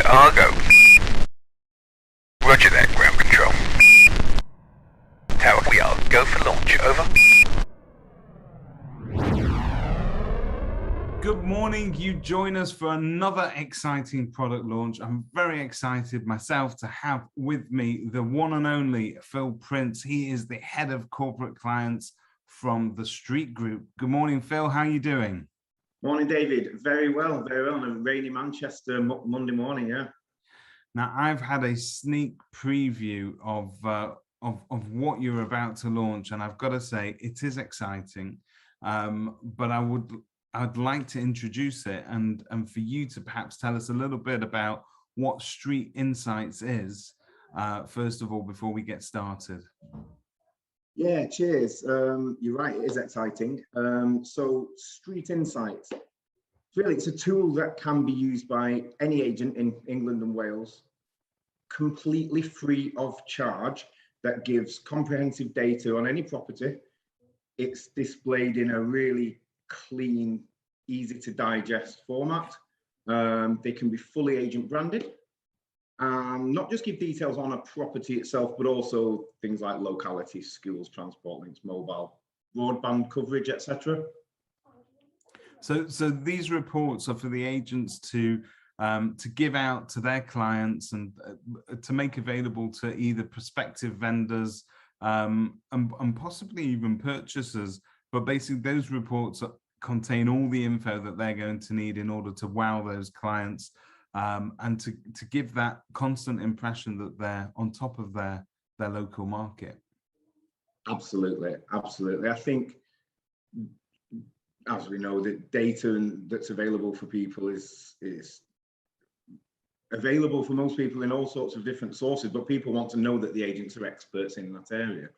are go. Roger that, ground control. Tower, we are go for launch, over. Good morning, you join us for another exciting product launch. I'm very excited myself to have with me the one and only Phil Prince. He is the head of corporate clients from the Street Group. Good morning, Phil, how are you doing? Morning, David. Very well, very well. On a rainy Manchester Monday morning, yeah. Now, I've had a sneak preview of what you're about to launch, and I've got to say it is exciting. But I'd like to introduce it and for you to perhaps tell us a little bit about what Street Insights is, first of all, before we get started. Yeah, cheers. You're right, it is exciting. So Street Insights, really, it's a tool that can be used by any agent in England and Wales, completely free of charge, that gives comprehensive data on any property. It's displayed in a really clean, easy to digest format. They can be fully agent branded, not just give details on a property itself, but also things like locality, schools, transport links, mobile, broadband coverage, etc. So these reports are for the agents to give out to their clients and to make available to either prospective vendors and possibly even purchasers. But basically, those reports contain all the info that they're going to need in order to wow those clients and to give that constant impression that they're on top of their local market. Absolutely, absolutely. I think, as we know, the data that's available for people is available for most people in all sorts of different sources, but people want to know that the agents are experts in that area.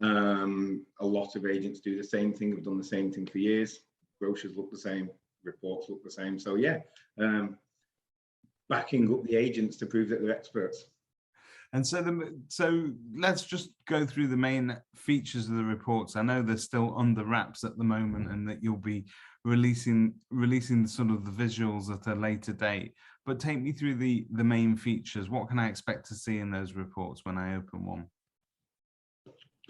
A lot of agents do the same thing, have done the same thing for years. Brochures look the same, reports look the same. So yeah, backing up the agents to prove that they're experts. And so let's just go through the main features of the reports. I know they're still under wraps at the moment, and that you'll be releasing sort of the visuals at a later date. But take me through the main features. What can I expect to see in those reports when I open one?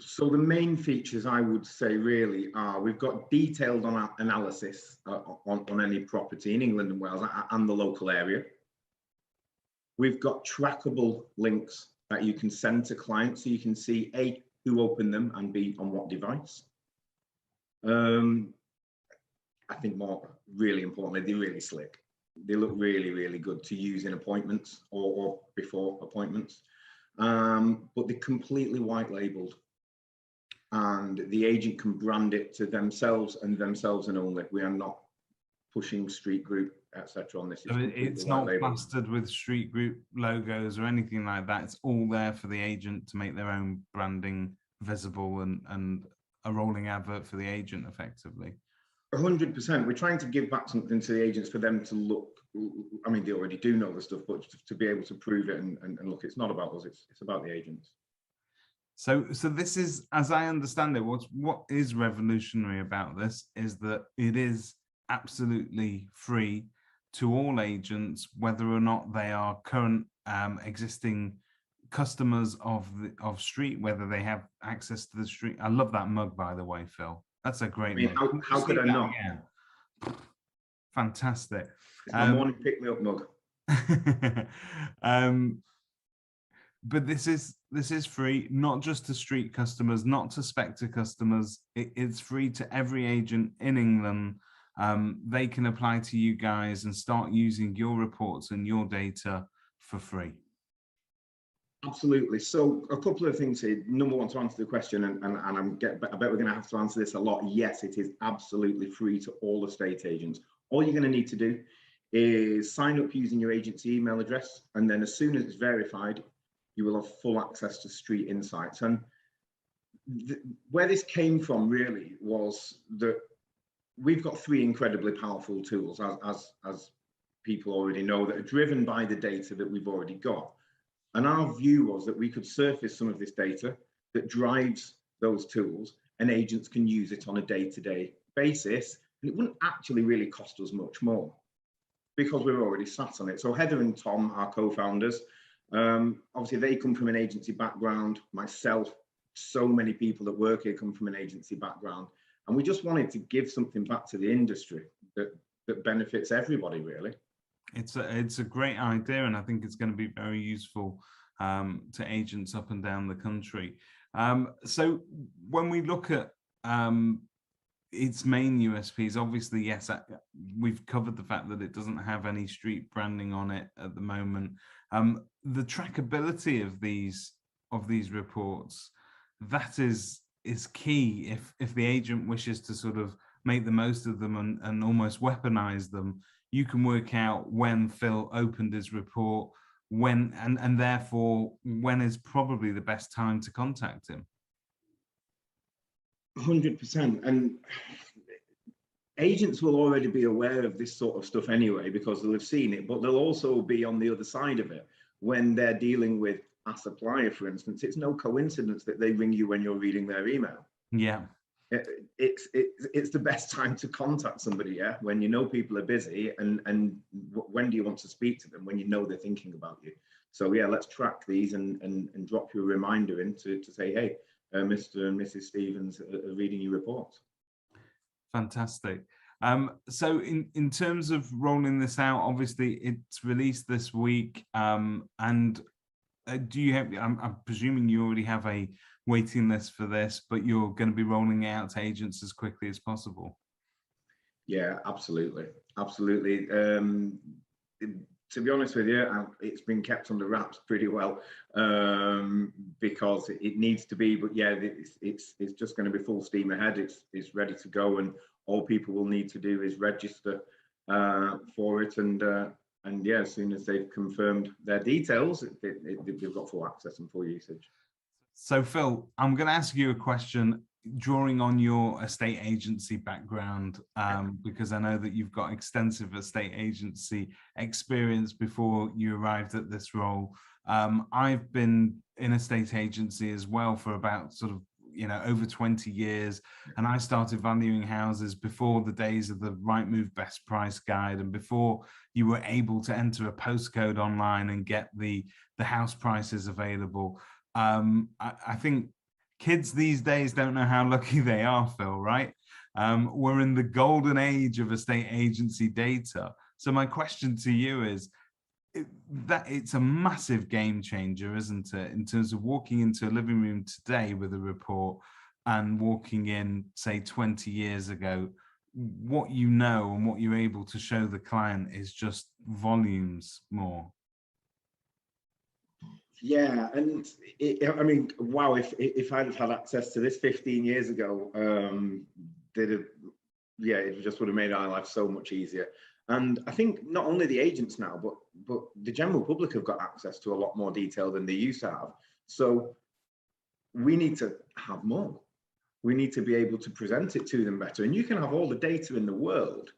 So the main features, I would say, really are, we've got detailed analysis on any property in England and Wales and the local area. We've got trackable links that you can send to clients, so you can see A, who opened them, and B, on what device. I think more really importantly, they're really slick. They look really, really good to use in appointments or before appointments. But they're completely white labeled, and the agent can brand it to themselves and themselves and only. We are not pushing Street Group, etc. on this. So it's not plastered with Street Group logos or anything like that. It's all there for the agent to make their own branding visible and a rolling advert for the agent effectively. 100%. We're trying to give back something to the agents for them to look. I mean, they already do know the stuff, but to be able to prove it and look, it's not about us, it's about the agents. So this is, as I understand it, what is revolutionary about this is that it is absolutely free to all agents, whether or not they are current existing customers of Street, whether they have access to the Street. I love that mug, by the way, Phil. That's a great mug. How could I not? Again? Fantastic. It's my morning pick me up mug. But this is free, not just to Street customers, not to Spectre customers. It's free to every agent in England. They can apply to you guys and start using your reports and your data for free. Absolutely. So a couple of things here. Number one, to answer the question, and I bet we're going to have to answer this a lot. Yes, it is absolutely free to all estate agents. All you're going to need to do is sign up using your agent's email address, and then as soon as it's verified, you will have full access to Street Insights. And where this came from really was that we've got three incredibly powerful tools, as people already know, that are driven by the data that we've already got. And our view was that we could surface some of this data that drives those tools, and agents can use it on a day-to-day basis, and it wouldn't actually really cost us much more. because we're already sat on it. So Heather and Tom, our co-founders, obviously they come from an agency background. Myself, so many people that work here come from an agency background. And we just wanted to give something back to the industry that benefits everybody, really. It's a great idea, and I think it's going to be very useful to agents up and down the country. So when we look at its main USPs, obviously, yes, we've covered the fact that it doesn't have any street branding on it at the moment. The trackability of these reports, that is key. If the agent wishes to sort of make the most of them and almost weaponize them, you can work out when Phil opened his report, when and therefore when is probably the best time to contact him. 100%. And agents will already be aware of this sort of stuff anyway, because they'll have seen it, but they'll also be on the other side of it when they're dealing with a supplier, for instance. It's no coincidence that they ring you when you're reading their email. Yeah. It's the best time to contact somebody, yeah, when you know people are busy, and when do you want to speak to them? When you know they're thinking about you. So yeah, let's track these and drop you a reminder in to say, hey, Mr. and Mrs. Stevens are reading your reports. Fantastic. So in terms of rolling this out, obviously it's released this week, and do you have, I'm presuming you already have a waiting list for this, but you're going to be rolling it out to agents as quickly as possible? Yeah, absolutely. Absolutely. To be honest with you, it's been kept under wraps pretty well, because it needs to be, but yeah, it's just going to be full steam ahead. It's ready to go, and all people will need to do is register for it, and yeah, as soon as they've confirmed their details, they've got full access and full usage. So Phil, I'm going to ask you a question drawing on your estate agency background, because I know that you've got extensive estate agency experience before you arrived at this role. I've been in estate agency as well for about sort of, over 20 years. And I started valuing houses before the days of the Rightmove Best Price Guide, and before you were able to enter a postcode online and get the house prices available. I think kids these days don't know how lucky they are, Phil, right? We're in the golden age of estate agency data. So my question to you is, that it's a massive game changer, isn't it, in terms of walking into a living room today with a report and walking in, say, 20 years ago. What you know and what you're able to show the client is just volumes more. Yeah, and I mean, wow, if I'd have had access to this 15 years ago, it just would have made our life so much easier. And I think not only the agents now, but the general public have got access to a lot more detail than they used to have. So we need to have more. We need to be able to present it to them better. And you can have all the data in the world,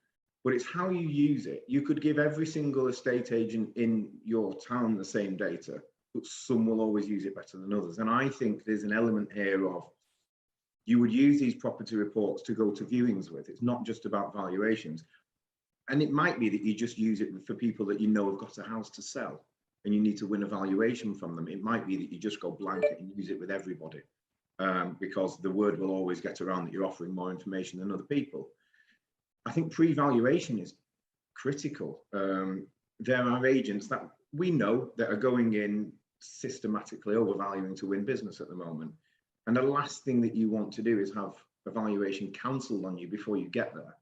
but it's how you use it. You could give every single estate agent in your town the same data, but some will always use it better than others. And I think there's an element here of, you would use these property reports to go to viewings with. It's not just about valuations. And it might be that you just use it for people that you know have got a house to sell and you need to win a valuation from them. It might be that you just go blanket and use it with everybody, because the word will always get around that you're offering more information than other people. I think pre-valuation is critical. There are agents that we know that are going in systematically overvaluing to win business at the moment. And the last thing that you want to do is have a valuation cancelled on you before you get there.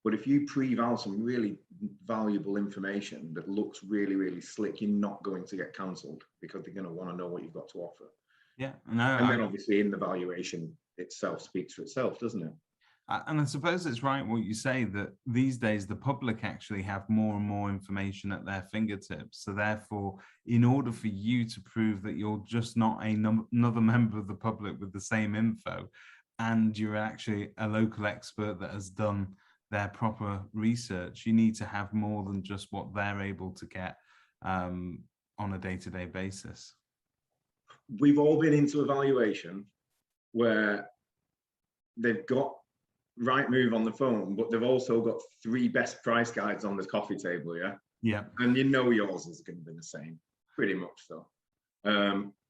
But if you pre-val some really valuable information that looks really, really slick, you're not going to get cancelled, because they're going to want to know what you've got to offer. Yeah, no. And then obviously in the valuation itself speaks for itself, doesn't it? And I suppose it's right what you say, that these days the public actually have more and more information at their fingertips. So therefore, in order for you to prove that you're just not another member of the public with the same info, and you're actually a local expert that has done their proper research, you need to have more than just what they're able to get on a day-to-day basis. We've all been into a valuation where they've got Rightmove on the phone, but they've also got 3 best price guides on the coffee table, yeah? Yeah. And you know yours is going to be the same, pretty much so.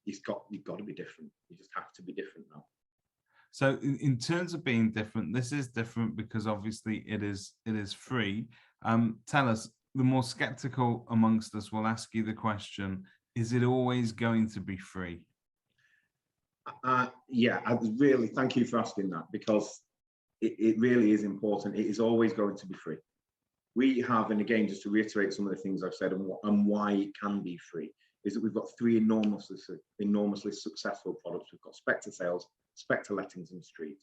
You've got to be different. You just have to be different now. So in terms of being different, this is different because obviously it is free. Tell us, the more skeptical amongst us will ask you the question, is it always going to be free? Yeah, I really thank you for asking that, because it really is important. It is always going to be free. We have, and again, just to reiterate some of the things I've said and why it can be free, is that we've got 3 enormously successful products. We've got Spectre Sales, Spectre Lettings and Street.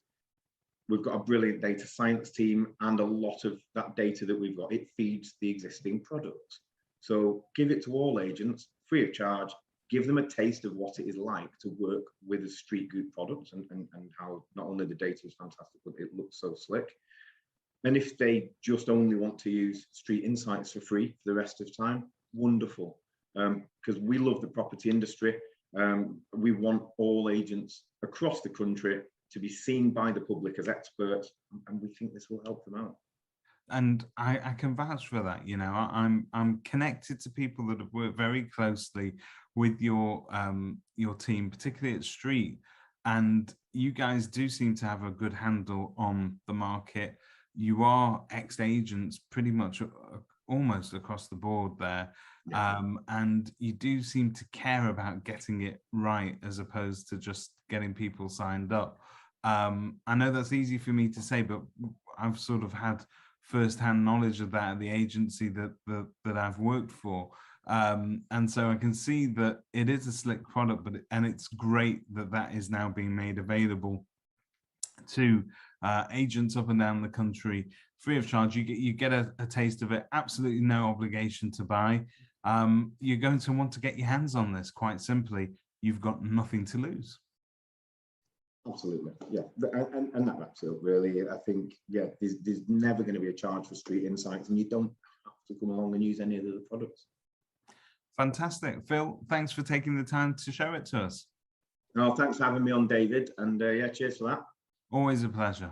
We've got a brilliant data science team, and a lot of that data that we've got, it feeds the existing products. So give it to all agents free of charge. Give them a taste of what it is like to work with a Street Group product, and how not only the data is fantastic, but it looks so slick. And if they just only want to use Street Insights for free for the rest of time, wonderful. Because we love the property industry. We want all agents across the country to be seen by the public as experts, and we think this will help them out. And I can vouch for that. You know, I'm connected to people that have worked very closely with your team, particularly at Street, and you guys do seem to have a good handle on the market. You are ex-agents pretty much almost across the board there. Yeah. And you do seem to care about getting it right, as opposed to just getting people signed up. I know that's easy for me to say, but I've sort of had first-hand knowledge of that at the agency that I've worked for. And so I can see that it is a slick product, and it's great that is now being made available to agents up and down the country free of charge. You get a taste of it, absolutely no obligation to buy. You're going to want to get your hands on this, quite simply. You've got nothing to lose. Absolutely, yeah, and that wraps it up, really. I think, yeah, there's never going to be a charge for Street Insights, and you don't have to come along and use any of the other products. Fantastic. Phil, thanks for taking the time to show it to us. No, thanks for having me on, David, and yeah, cheers for that. Always a pleasure.